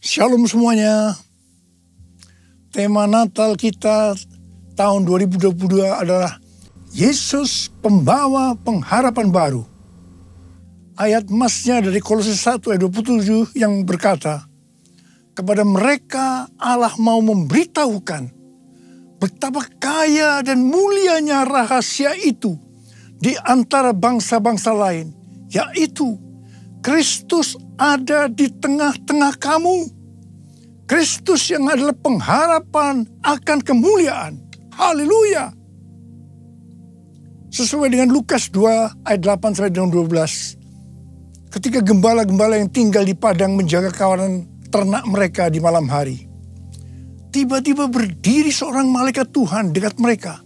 Shalom semuanya. Tema Natal kita tahun 2022 adalah Yesus pembawa pengharapan baru. Ayat emasnya dari Kolose 1 ayat 27 yang berkata, kepada mereka Allah mau memberitahukan betapa kaya dan mulianya rahasia itu di antara bangsa-bangsa lain, yaitu Kristus ada di tengah-tengah kamu. Kristus yang adalah pengharapan akan kemuliaan. Haleluya. Sesuai dengan Lukas 2 ayat 8 sampai dengan 12. Ketika gembala-gembala yang tinggal di padang menjaga kawanan ternak mereka di malam hari, tiba-tiba berdiri seorang malaikat Tuhan dekat mereka.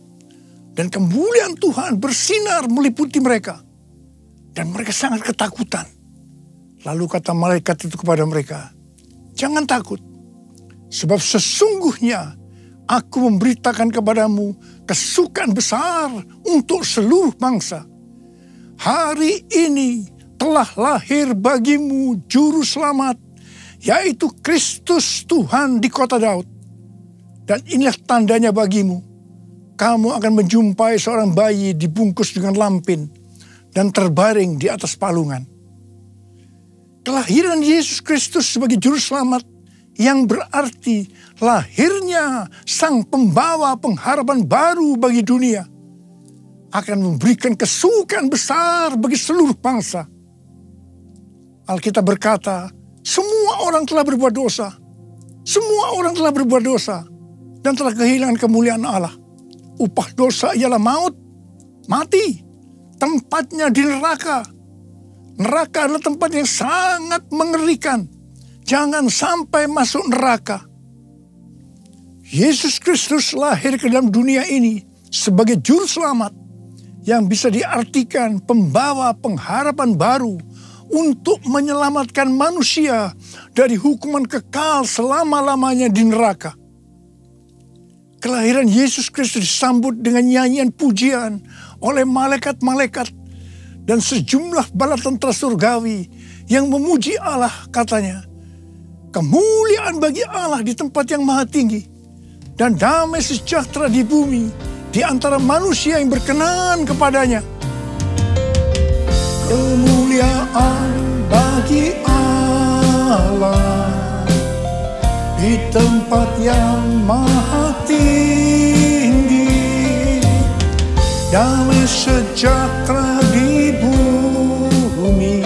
Dan kemuliaan Tuhan bersinar meliputi mereka. Dan mereka sangat ketakutan. Lalu kata malaikat itu kepada mereka, jangan takut. Sebab sesungguhnya aku memberitakan kepadamu kesukaan besar untuk seluruh bangsa. Hari ini telah lahir bagimu juru selamat, yaitu Kristus Tuhan di kota Daud. Dan inilah tandanya bagimu. Kamu akan menjumpai seorang bayi dibungkus dengan lampin dan terbaring di atas palungan. Kelahiran Yesus Kristus sebagai juru selamat yang berarti lahirnya sang pembawa pengharapan baru bagi dunia akan memberikan kesukaan besar bagi seluruh bangsa. Alkitab berkata, semua orang telah berbuat dosa. Semua orang telah berbuat dosa dan telah kehilangan kemuliaan Allah. Upah dosa ialah maut, mati. Tempatnya di neraka. Neraka adalah tempat yang sangat mengerikan. Jangan sampai masuk neraka. Yesus Kristus lahir ke dalam dunia ini sebagai juru selamat yang bisa diartikan pembawa pengharapan baru untuk menyelamatkan manusia dari hukuman kekal selama-lamanya di neraka. Kelahiran Yesus Kristus disambut dengan nyanyian pujian oleh malaikat-malaikat dan sejumlah bala tentara surgawi yang memuji Allah, katanya, kemuliaan bagi Allah di tempat yang maha tinggi dan damai sejahtera di bumi di antara manusia yang berkenan kepadanya. Kemuliaan bagi Allah di tempat yang maha tinggi, damai sejahtera di bumi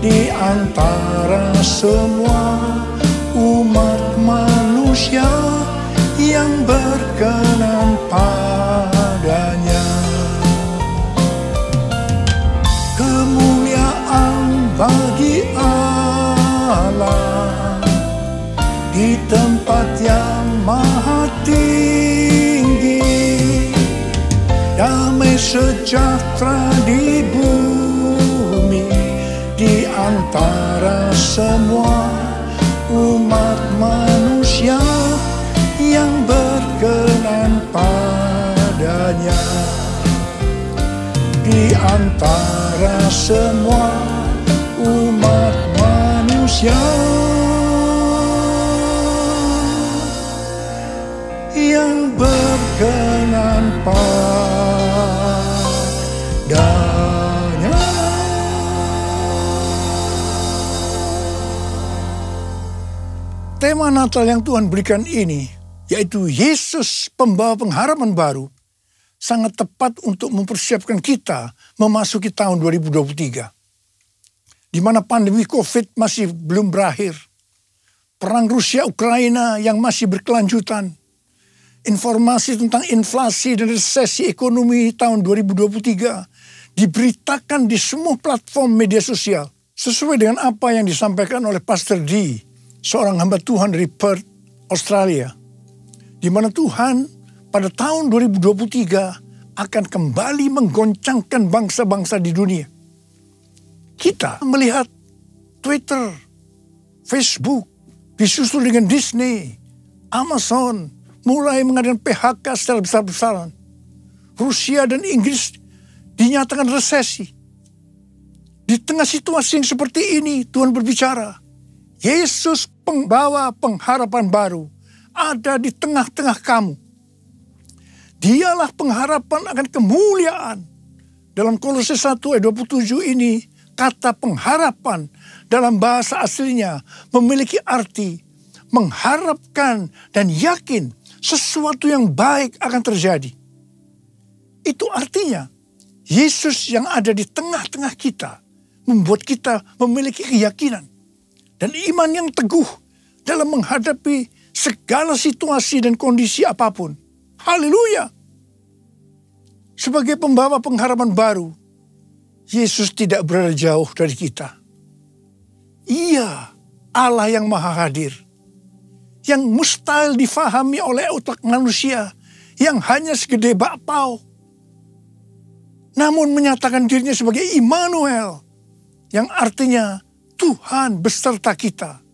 di antara semua umat manusia yang berkenan padanya. Kemuliaan bagi Allah di tempat yang maha tinggi, damai sejahtera di bumi di antara semua umat manusia yang berkenan padanya. Di antara semua umat manusia yang berkenan padanya. Tema Natal yang Tuhan berikan ini, yaitu Yesus pembawa pengharapan baru, sangat tepat untuk mempersiapkan kita memasuki tahun 2023. Di mana pandemi COVID masih belum berakhir. Perang Rusia-Ukraina yang masih berkelanjutan. Informasi tentang inflasi dan resesi ekonomi tahun 2023 diberitakan di semua platform media sosial. Sesuai dengan apa yang disampaikan oleh Pastor D, seorang hamba Tuhan dari Perth, Australia. Di mana Tuhan pada tahun 2023 akan kembali menggoncangkan bangsa-bangsa di dunia. Kita melihat Twitter, Facebook, disusul dengan Disney, Amazon, mulai mengadakan PHK secara besar-besaran. Rusia dan Inggris dinyatakan resesi. Di tengah situasi yang seperti ini, Tuhan berbicara, Yesus pembawa pengharapan baru ada di tengah-tengah kamu. Dialah pengharapan akan kemuliaan. Dalam Kolose 1 ayat 27 ini, kata pengharapan dalam bahasa aslinya memiliki arti mengharapkan dan yakin sesuatu yang baik akan terjadi. Itu artinya Yesus yang ada di tengah-tengah kita membuat kita memiliki keyakinan dan iman yang teguh dalam menghadapi segala situasi dan kondisi apapun. Haleluya! Sebagai pembawa pengharapan baru, Yesus tidak berada jauh dari kita. Ia Allah yang maha hadir, yang mustahil difahami oleh otak manusia yang hanya segede bakpao. Namun menyatakan dirinya sebagai Immanuel, yang artinya Tuhan beserta kita.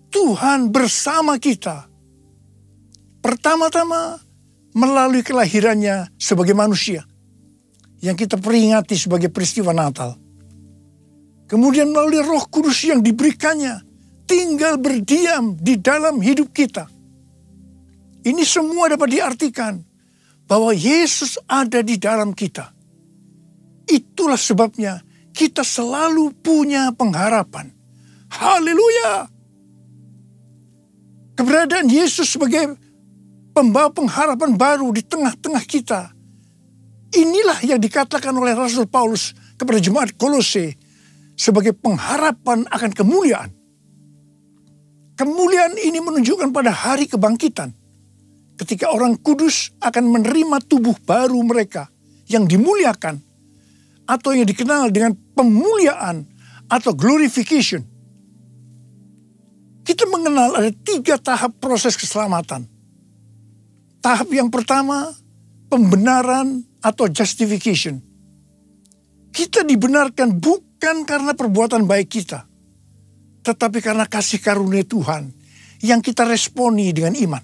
Tuhan bersama kita. Pertama-tama melalui kelahirannya sebagai manusia, yang kita peringati sebagai peristiwa Natal. Kemudian melalui Roh Kudus yang diberikannya, tinggal berdiam di dalam hidup kita. Ini semua dapat diartikan bahwa Yesus ada di dalam kita. Itulah sebabnya kita selalu punya pengharapan. Haleluya! Keberadaan Yesus sebagai pembawa pengharapan baru di tengah-tengah kita. Inilah yang dikatakan oleh Rasul Paulus kepada jemaat Kolose sebagai pengharapan akan kemuliaan. Kemuliaan ini menunjukkan pada hari kebangkitan, ketika orang kudus akan menerima tubuh baru mereka yang dimuliakan, atau yang dikenal dengan pemuliaan atau glorification. Kita mengenal ada 3 tahap proses keselamatan. Tahap yang pertama, pembenaran atau justification. Kita dibenarkan bukan karena perbuatan baik kita, tetapi karena kasih karunia Tuhan yang kita responi dengan iman.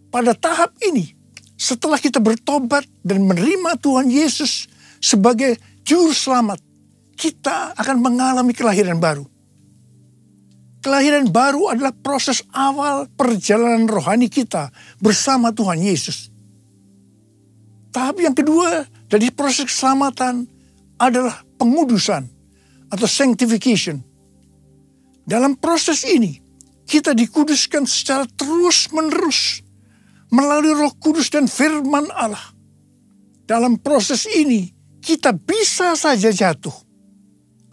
Pada tahap ini, setelah kita bertobat dan menerima Tuhan Yesus sebagai juru selamat, kita akan mengalami kelahiran baru. Kelahiran baru adalah proses awal perjalanan rohani kita bersama Tuhan Yesus. Tahap yang kedua dari proses keselamatan adalah pengudusan atau sanctification. Dalam proses ini, kita dikuduskan secara terus-menerus melalui Roh Kudus dan firman Allah. Dalam proses ini, kita bisa saja jatuh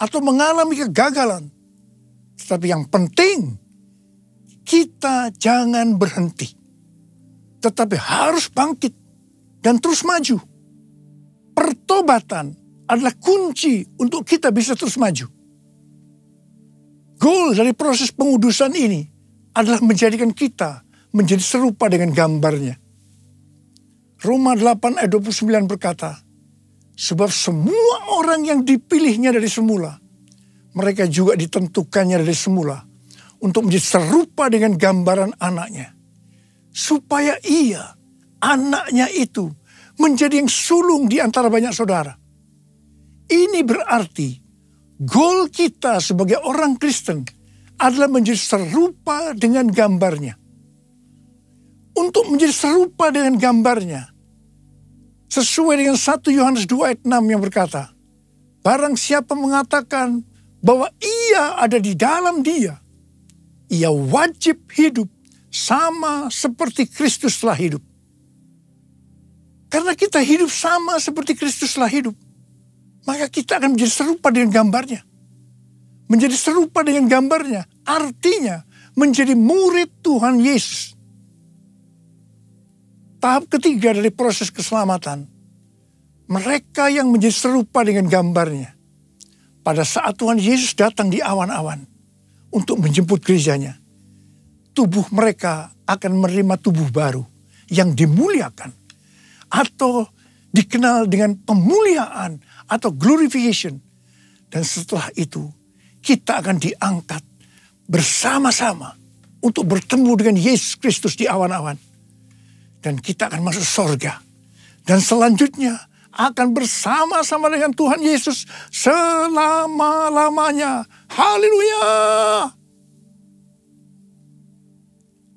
atau mengalami kegagalan. Tetapi yang penting, kita jangan berhenti. Tetapi harus bangkit dan terus maju. Pertobatan adalah kunci untuk kita bisa terus maju. Goal dari proses pengudusan ini adalah menjadikan kita menjadi serupa dengan gambarnya. Roma 8 ayat 29 berkata, sebab semua orang yang dipilihnya dari semula, mereka juga ditentukannya dari semula untuk menjadi serupa dengan gambaran anaknya. Supaya ia, anaknya itu, menjadi yang sulung di antara banyak saudara. Ini berarti goal kita sebagai orang Kristen adalah menjadi serupa dengan gambarnya. Untuk menjadi serupa dengan gambarnya, sesuai dengan 1 Yohanes 2 ayat 6 yang berkata, barang siapa mengatakan bahwa ia ada di dalam dia, ia wajib hidup sama seperti Kristus telah hidup. Karena kita hidup sama seperti Kristus telah hidup, maka kita akan menjadi serupa dengan gambarnya. Menjadi serupa dengan gambarnya artinya menjadi murid Tuhan Yesus. Tahap ketiga dari proses keselamatan, mereka yang menjadi serupa dengan gambarnya. Pada saat Tuhan Yesus datang di awan-awan untuk menjemput gerejanya, tubuh mereka akan menerima tubuh baru yang dimuliakan atau dikenal dengan pemuliaan atau glorification. Dan setelah itu kita akan diangkat bersama-sama untuk bertemu dengan Yesus Kristus di awan-awan. Dan kita akan masuk surga. Dan selanjutnya akan bersama-sama dengan Tuhan Yesus selama-lamanya. Haleluya!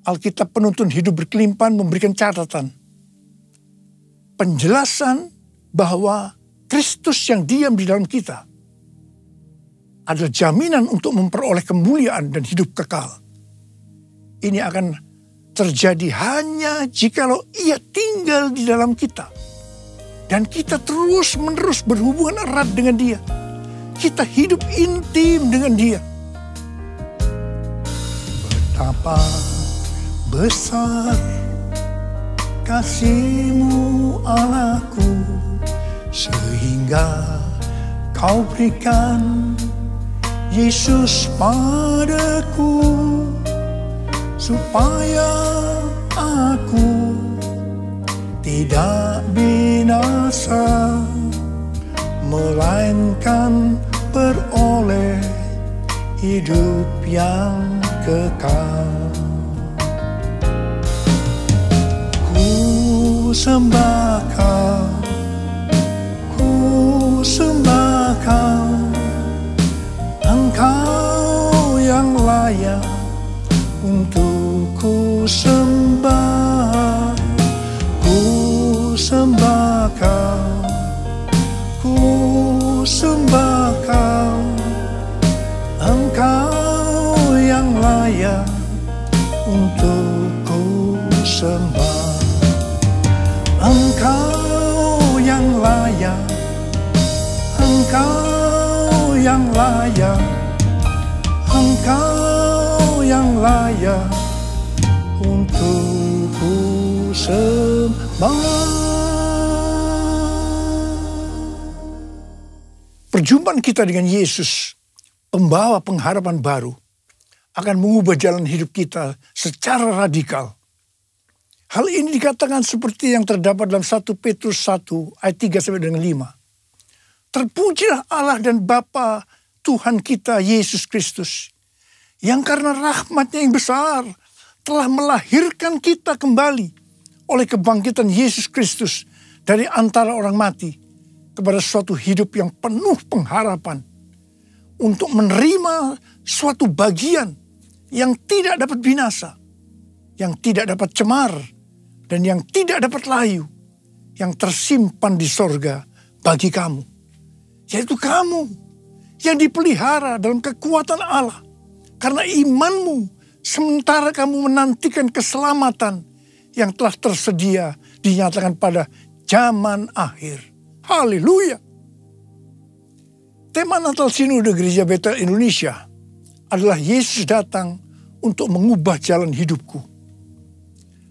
Alkitab Penuntun Hidup Berkelimpahan memberikan catatan. Penjelasan bahwa Kristus yang diam di dalam kita adalah jaminan untuk memperoleh kemuliaan dan hidup kekal. Ini akan terjadi hanya jikalau Ia tinggal di dalam kita. Dan kita terus-menerus berhubungan erat dengan Dia. Kita hidup intim dengan Dia. Betapa besar kasih-Mu Allahku, sehingga Kau berikan Yesus padaku, supaya aku tidak binasa, melainkan beroleh hidup yang kekal. Ku sembah Kau, ku sembah Kau, Engkau yang layak untuk ku sembah. Ku sembah Kau, ku sembah Kau, Engkau yang layak untuk ku sembah. Engkau yang layak, Engkau yang layak, Engkau yang layak untuk ku sembah. Perjumpaan kita dengan Yesus, pembawa pengharapan baru, akan mengubah jalan hidup kita secara radikal. Hal ini dikatakan seperti yang terdapat dalam 1 Petrus 1 ayat 3 sampai dengan 5. Terpujilah Allah dan Bapa Tuhan kita Yesus Kristus, yang karena rahmat-Nya yang besar telah melahirkan kita kembali oleh kebangkitan Yesus Kristus dari antara orang mati kepada suatu hidup yang penuh pengharapan, untuk menerima suatu bagian yang tidak dapat binasa, yang tidak dapat cemar, dan yang tidak dapat layu, yang tersimpan di sorga bagi kamu. Yaitu kamu yang dipelihara dalam kekuatan Allah karena imanmu, sementara kamu menantikan keselamatan yang telah tersedia dinyatakan pada zaman akhir. Haleluya. Tema Natal Sinode Gereja Betel Indonesia adalah Yesus datang untuk mengubah jalan hidupku.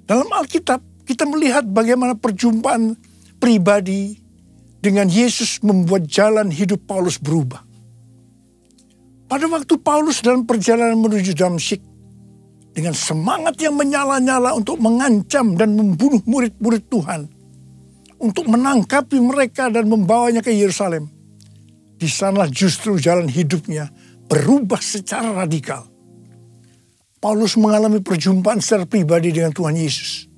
Dalam Alkitab kita melihat bagaimana perjumpaan pribadi dengan Yesus membuat jalan hidup Paulus berubah. Pada waktu Paulus dalam perjalanan menuju Damsyik, dengan semangat yang menyala-nyala untuk mengancam dan membunuh murid-murid Tuhan, untuk menangkapi mereka dan membawanya ke Yerusalem, di sana justru jalan hidupnya berubah secara radikal. Paulus mengalami perjumpaan secara pribadi dengan Tuhan Yesus.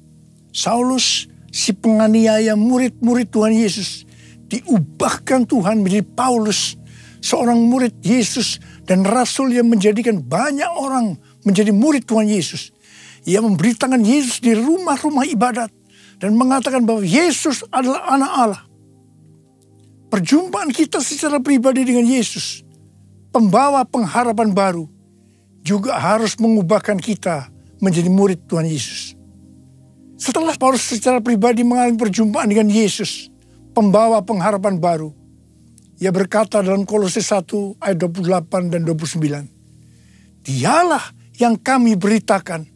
Saulus, si penganiaya murid-murid Tuhan Yesus, diubahkan Tuhan menjadi Paulus, seorang murid Yesus dan rasul yang menjadikan banyak orang menjadi murid Tuhan Yesus. Ia memberitakan Yesus di rumah-rumah ibadat dan mengatakan bahwa Yesus adalah anak Allah. Perjumpaan kita secara pribadi dengan Yesus, pembawa pengharapan baru, juga harus mengubahkan kita menjadi murid Tuhan Yesus. Setelah Paulus secara pribadi mengalami perjumpaan dengan Yesus, pembawa pengharapan baru, ia berkata dalam Kolose 1 ayat 28 dan 29, Dialah yang kami beritakan,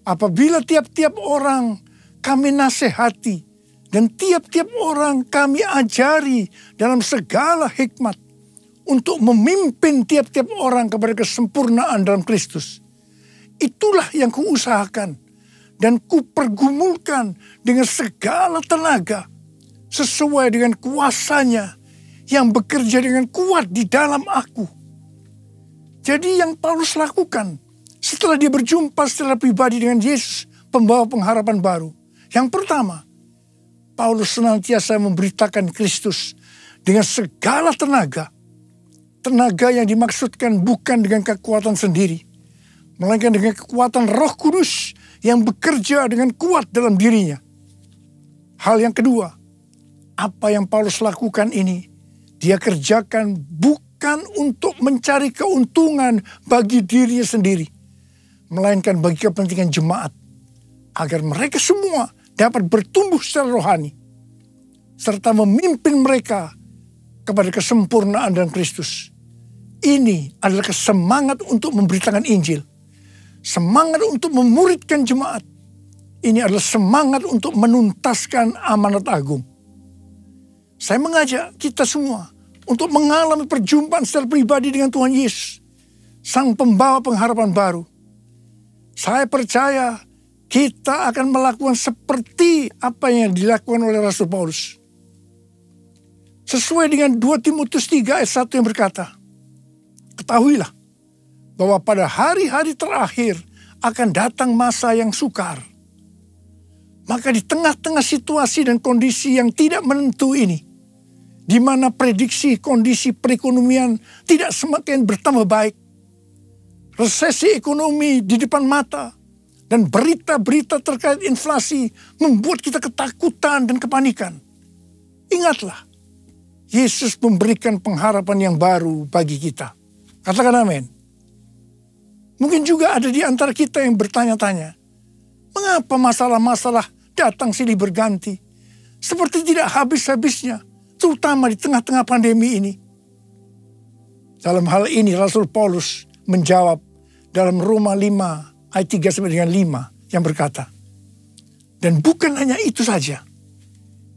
apabila tiap-tiap orang kami nasihati, dan tiap-tiap orang kami ajari dalam segala hikmat, untuk memimpin tiap-tiap orang kepada kesempurnaan dalam Kristus. Itulah yang kuusahakan dan kupergumulkan dengan segala tenaga, sesuai dengan kuasanya yang bekerja dengan kuat di dalam aku. Jadi yang Paulus lakukan setelah dia berjumpa secara pribadi dengan Yesus, pembawa pengharapan baru. Yang pertama, Paulus senantiasa memberitakan Kristus dengan segala tenaga. Tenaga yang dimaksudkan bukan dengan kekuatan sendiri, melainkan dengan kekuatan Roh Kudus yang bekerja dengan kuat dalam dirinya. Hal yang kedua, apa yang Paulus lakukan ini, dia kerjakan bukan untuk mencari keuntungan bagi dirinya sendiri, melainkan bagi kepentingan jemaat, agar mereka semua dapat bertumbuh secara rohani, serta memimpin mereka kepada kesempurnaan dalam Kristus. Ini adalah semangat untuk memberitakan Injil, semangat untuk memuridkan jemaat. Ini adalah semangat untuk menuntaskan amanat agung. Saya mengajak kita semua untuk mengalami perjumpaan secara pribadi dengan Tuhan Yesus, Sang Pembawa pengharapan baru. Saya percaya kita akan melakukan seperti apa yang dilakukan oleh Rasul Paulus. Sesuai dengan 2 Timotius 3 ayat 1 yang berkata, ketahuilah bahwa pada hari-hari terakhir akan datang masa yang sukar. Maka di tengah-tengah situasi dan kondisi yang tidak menentu ini, di mana prediksi kondisi perekonomian tidak semakin bertambah baik, resesi ekonomi di depan mata, dan berita-berita terkait inflasi membuat kita ketakutan dan kepanikan. Ingatlah, Yesus memberikan pengharapan yang baru bagi kita. Katakan amin. Mungkin juga ada di antara kita yang bertanya-tanya, mengapa masalah-masalah datang silih berganti, seperti tidak habis-habisnya, terutama di tengah-tengah pandemi ini. Dalam hal ini Rasul Paulus menjawab dalam Roma 5 ayat 3 sampai dengan 5 yang berkata, dan bukan hanya itu saja,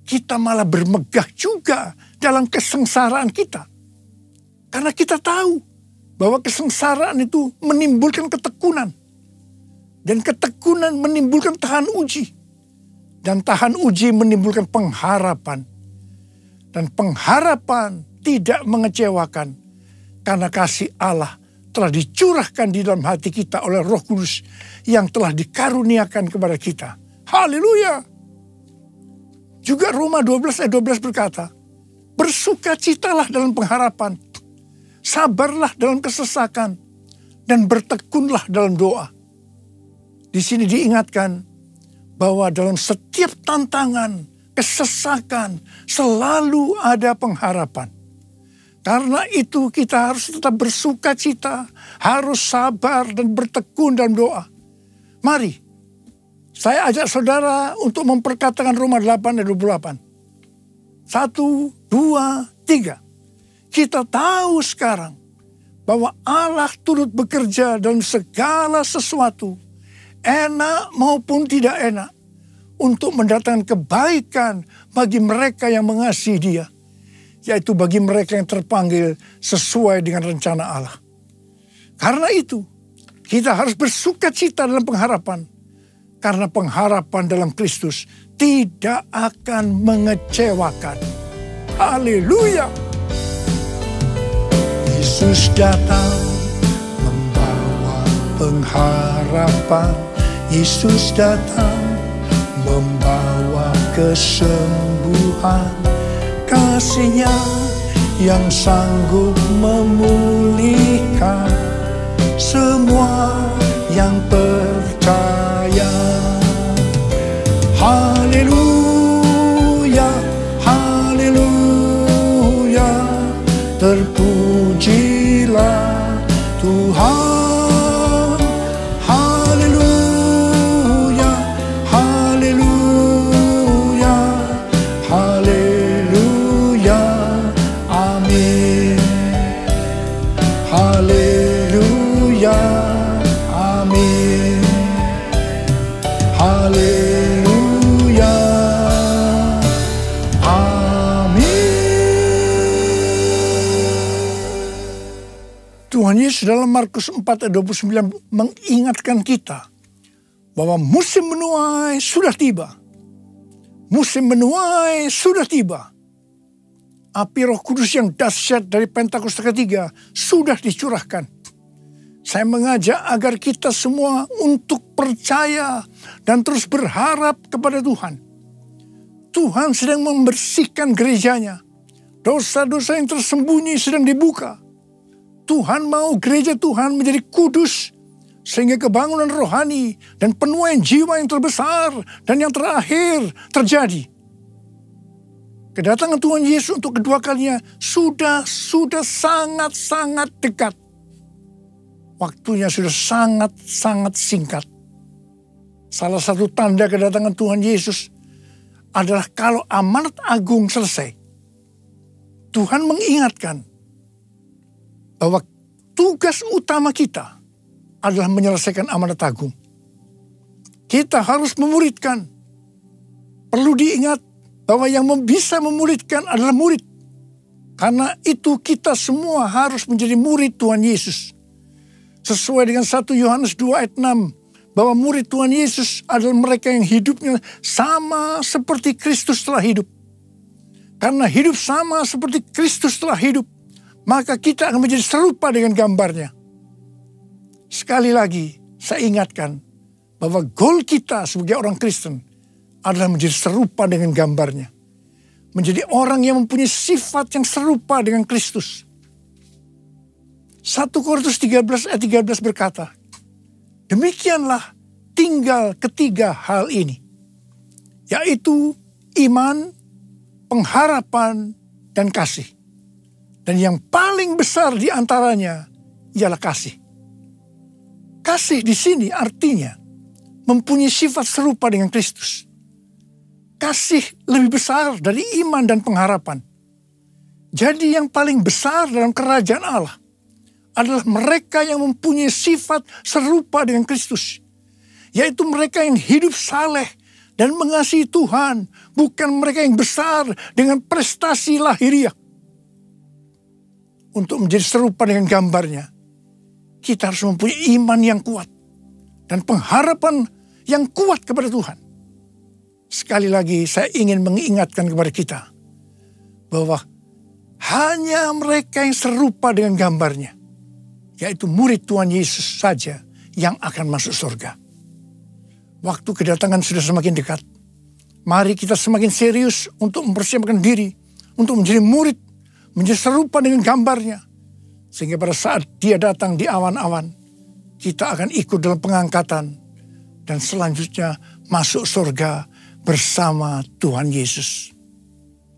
kita malah bermegah juga dalam kesengsaraan kita. Karena kita tahu bahwa kesengsaraan itu menimbulkan ketekunan. Dan ketekunan menimbulkan tahan uji. Dan tahan uji menimbulkan pengharapan. Dan pengharapan tidak mengecewakan. Karena kasih Allah telah dicurahkan di dalam hati kita oleh Roh Kudus yang telah dikaruniakan kepada kita. Haleluya! Juga Roma 12 ayat 12 berkata, bersukacitalah dalam pengharapan, sabarlah dalam kesesakan, dan bertekunlah dalam doa. Di sini diingatkan bahwa dalam setiap tantangan, kesesakan, selalu ada pengharapan. Karena itu kita harus tetap bersukacita, harus sabar dan bertekun dalam doa. Mari, saya ajak saudara untuk memperkatakan Roma 8 ayat 28. 1, 2, 3. Kita tahu sekarang bahwa Allah turut bekerja dalam segala sesuatu, enak maupun tidak enak, untuk mendatangkan kebaikan bagi mereka yang mengasihi Dia, yaitu bagi mereka yang terpanggil sesuai dengan rencana Allah. Karena itu, kita harus bersukacita dalam pengharapan, karena pengharapan dalam Kristus tidak akan mengecewakan. Haleluya! Yesus datang membawa pengharapan. Yesus datang membawa kesembuhan. Kasih-Nya yang sanggup memulihkan semua yang percaya. Haleluya, haleluya, terpujilah Tuhan. Haleluya, haleluya, haleluya, amin. Haleluya, amin. Haleluya, amin. Tuhan Yesus dalam Markus 4 ayat 29 mengingatkan kita bahwa musim menuai sudah tiba. Musim menuai sudah tiba. Api Roh Kudus yang dahsyat dari Pentakosta ketiga sudah dicurahkan. Saya mengajak agar kita semua untuk percaya dan terus berharap kepada Tuhan. Tuhan sedang membersihkan gerejanya. Dosa-dosa yang tersembunyi sedang dibuka. Tuhan mau gereja Tuhan menjadi kudus Sehingga kebangunan rohani dan penuaian jiwa yang terbesar dan yang terakhir terjadi. Kedatangan Tuhan Yesus untuk kedua kalinya sudah sangat-sangat dekat. Waktunya sudah sangat-sangat singkat. Salah satu tanda kedatangan Tuhan Yesus adalah kalau amanat agung selesai. Tuhan mengingatkan bahwa tugas utama kita adalah menyelesaikan amanat agung. Kita harus memuridkan. Perlu diingat bahwa yang bisa memuridkan adalah murid. Karena itu kita semua harus menjadi murid Tuhan Yesus. Sesuai dengan 1 Yohanes 2 ayat 6. Bahwa murid Tuhan Yesus adalah mereka yang hidupnya sama seperti Kristus telah hidup. Karena hidup sama seperti Kristus telah hidup, maka kita akan menjadi serupa dengan gambarnya. Sekali lagi, saya ingatkan bahwa goal kita sebagai orang Kristen adalah menjadi serupa dengan gambarnya. Menjadi orang yang mempunyai sifat yang serupa dengan Kristus. 1 Korintus 13 ayat 13 berkata, demikianlah tinggal ketiga hal ini, yaitu iman, pengharapan, dan kasih. Dan yang paling besar di antaranya ialah kasih. Kasih di sini artinya mempunyai sifat serupa dengan Kristus. Kasih lebih besar dari iman dan pengharapan. Jadi yang paling besar dalam kerajaan Allah adalah mereka yang mempunyai sifat serupa dengan Kristus. Yaitu mereka yang hidup saleh dan mengasihi Tuhan. Bukan mereka yang besar dengan prestasi lahiriah. Untuk menjadi serupa dengan gambarnya, kita harus mempunyai iman yang kuat. Dan pengharapan yang kuat kepada Tuhan. Sekali lagi saya ingin mengingatkan kepada kita. Bahwa hanya mereka yang serupa dengan gambarnya, yaitu murid Tuhan Yesus saja yang akan masuk surga. Waktu kedatangan sudah semakin dekat. Mari kita semakin serius untuk mempersiapkan diri. Untuk menjadi murid. Menjadi serupa dengan gambarnya. Sehingga pada saat dia datang di awan-awan. Kita akan ikut dalam pengangkatan. Dan selanjutnya masuk surga bersama Tuhan Yesus.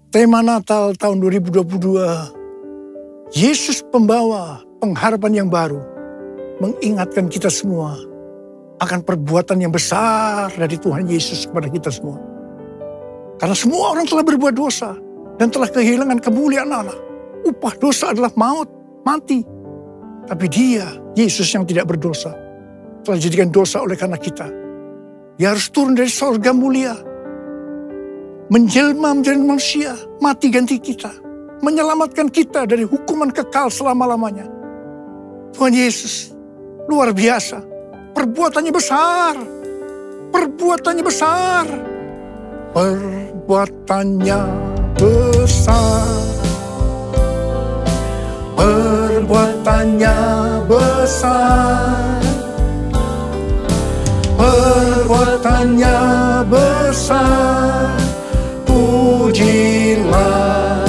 Tema Natal tahun 2022. Yesus pembawa pengharapan yang baru mengingatkan kita semua akan perbuatan yang besar dari Tuhan Yesus kepada kita semua. Karena semua orang telah berbuat dosa dan telah kehilangan kemuliaan Allah. Upah dosa adalah maut, mati. Tapi dia, Yesus yang tidak berdosa, telah dijadikan dosa oleh karena kita. Dia harus turun dari surga mulia, menjelma menjadi manusia, mati ganti kita, menyelamatkan kita dari hukuman kekal selama-lamanya. Tuhan Yesus luar biasa. Perbuatannya besar. Perbuatannya besar. Perbuatannya besar. Perbuatannya besar. Perbuatannya besar. Pujilah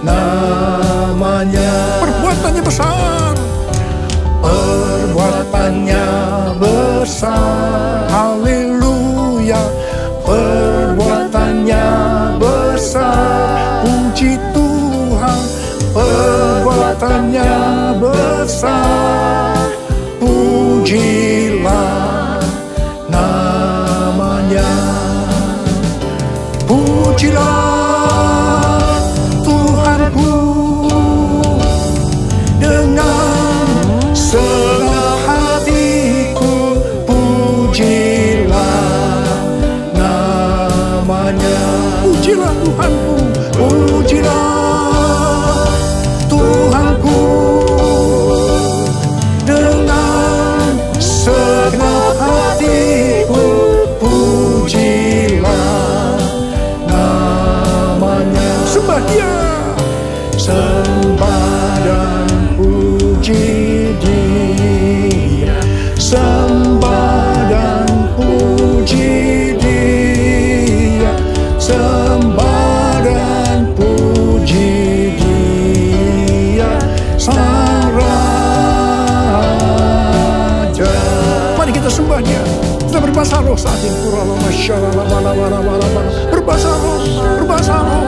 namanya. Perbuatannya besar. Perbuatannya besar. Haleluya. Perbuatannya besar. Puji Tuhan. Perbuatannya besar. Pujilah namanya. Pujilah Tuhanku dengan segenap hatiku. Pujilah namanya. Pujilah Tuhanku. Pujilah Tuhanku dengan segenap hatiku. Pujilah namanya. Berbahasa roh, berbahasa roh.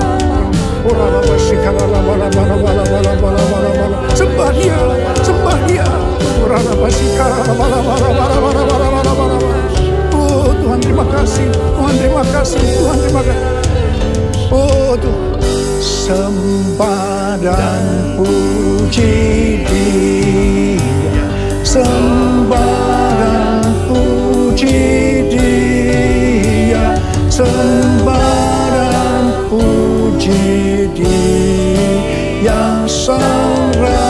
Sembah dia, sembah dia. Oh Tuhan terima kasih, Tuhan terima kasih, Tuhan terima kasih. Oh Tuhan, sembah dan puji dia, sembah dan puji dia, sembah dan puji dia sang Raja,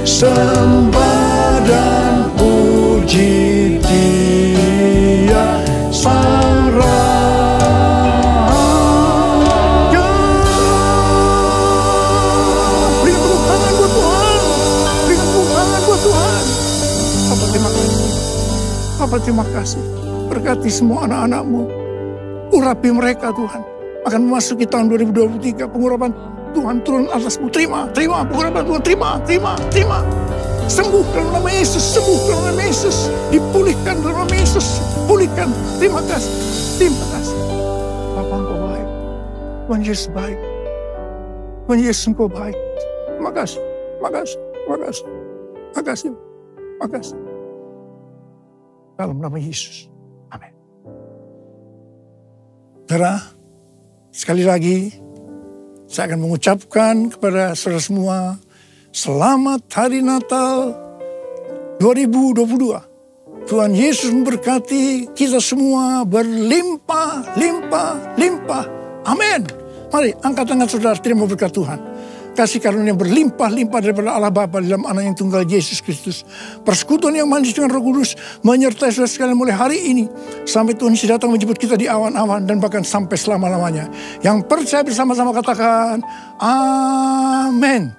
sembah dan puji dia sang Raja. Berikan tepuk tangan buat Tuhan, berikan tepuk tangan buat Tuhan. Bapa terima kasih, Bapa terima kasih. Berkati semua anak-anak-Mu, urapi mereka Tuhan. Akan memasuki tahun 2023, pengurapan Tuhan turun atasmu. Terima, terima pengurapan Tuhan, terima, terima, terima. Sembuh dalam nama Yesus, sembuh dalam nama Yesus. Dipulihkan dalam nama Yesus, pulihkan. Terima kasih, terima kasih. Bapa Engkau baik, Tuhan Yesus baik, Tuhan Yesus Engkau baik. Terima kasih, terima kasih, terima kasih, terima kasih, terima kasih. Dalam nama Yesus, amin. Saudara, sekali lagi saya akan mengucapkan kepada saudara semua, selamat Hari Natal 2022. Tuhan Yesus memberkati kita semua berlimpah, limpah, limpah. Amin. Mari angkat tangan saudara, terima berkat Tuhan. Kasih karunia yang berlimpah-limpah daripada Allah Bapa dalam Anak yang tunggal Yesus Kristus. Persekutuan yang manis dengan Roh Kudus menyertai saudara sekalian mulai hari ini sampai Tuhan Yesus datang menjemput kita di awan-awan dan bahkan sampai selama-lamanya. Yang percaya bersama-sama katakan amin.